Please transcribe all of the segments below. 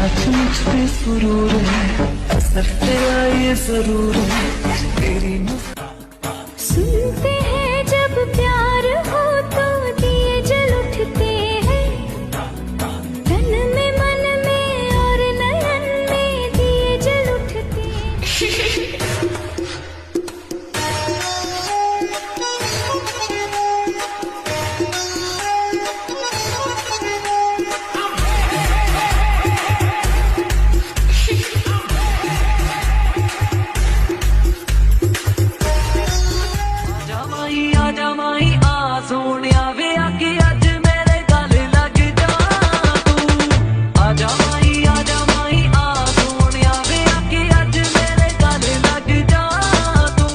सच मुझ पे सुरूर है, असर तेरा ये जरूर है, तेरी सुनते हैं जब प्यार हो तो दिए जल उठते हैं, तन में मन में और नयन में दिए जल उठते हैं। आजा माही आ सोनिया वे आके अज मेरे गल लग जा तू। आजा माही आ सोनिया वे आके अज मेरे गल लग जा तू।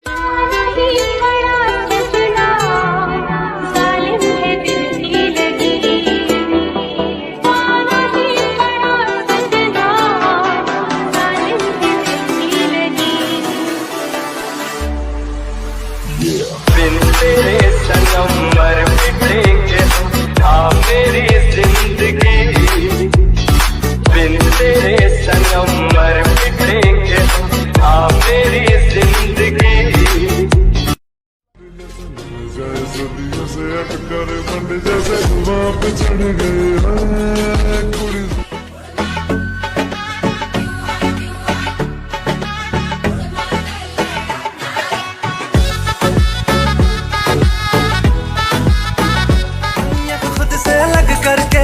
नहीं बड़ा सजना जालिम है दिल की लगी, नहीं बड़ा सजना जालिम है दिल की लगी। बिन तेरे सनम मर मिटेंगे हाँ मेरी जिंदगी, बिन तेरे सनम मर मिटेंगे हाँ मेरी जिंदगी। सदियों से अटकर बंद जैसे धुआं पे चढ़ गए हैं कुड़ी। खुद से लग करके